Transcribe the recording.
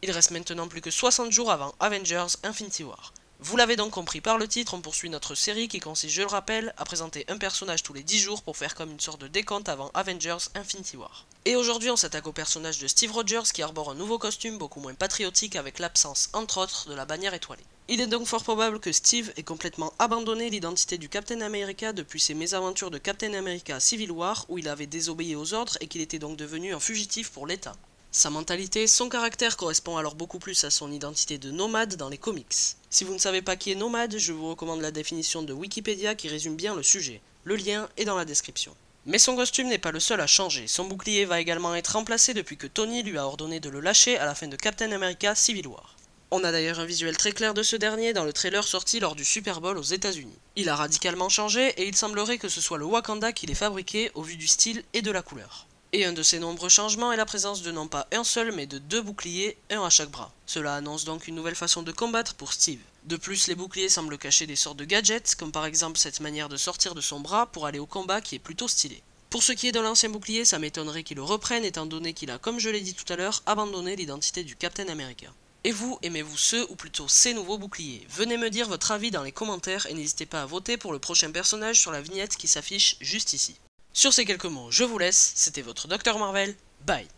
Il reste maintenant plus que 60 jours avant Avengers Infinity War. Vous l'avez donc compris par le titre, on poursuit notre série qui consiste, je le rappelle, à présenter un personnage tous les 10 jours pour faire comme une sorte de décompte avant Avengers Infinity War. Et aujourd'hui on s'attaque au personnage de Steve Rogers qui arbore un nouveau costume beaucoup moins patriotique avec l'absence, entre autres, de la bannière étoilée. Il est donc fort probable que Steve ait complètement abandonné l'identité du Captain America depuis ses mésaventures de Captain America Civil War où il avait désobéi aux ordres et qu'il était donc devenu un fugitif pour l'État. Sa mentalité, son caractère correspond alors beaucoup plus à son identité de nomade dans les comics. Si vous ne savez pas qui est nomade, je vous recommande la définition de Wikipédia qui résume bien le sujet. Le lien est dans la description. Mais son costume n'est pas le seul à changer, son bouclier va également être remplacé depuis que Tony lui a ordonné de le lâcher à la fin de Captain America Civil War. On a d'ailleurs un visuel très clair de ce dernier dans le trailer sorti lors du Super Bowl aux États-Unis. Il a radicalement changé et il semblerait que ce soit le Wakanda qui l'ait fabriqué au vu du style et de la couleur. Et un de ces nombreux changements est la présence de non pas un seul mais de 2 boucliers, un à chaque bras. Cela annonce donc une nouvelle façon de combattre pour Steve. De plus, les boucliers semblent cacher des sortes de gadgets, comme par exemple cette manière de sortir de son bras pour aller au combat qui est plutôt stylé. Pour ce qui est de l'ancien bouclier, ça m'étonnerait qu'il le reprenne étant donné qu'il a, comme je l'ai dit tout à l'heure, abandonné l'identité du Captain America. Et vous, aimez-vous ceux ou plutôt ces nouveaux boucliers? Venez me dire votre avis dans les commentaires et n'hésitez pas à voter pour le prochain personnage sur la vignette qui s'affiche juste ici. Sur ces quelques mots, je vous laisse, c'était votre Dr Marvel, bye.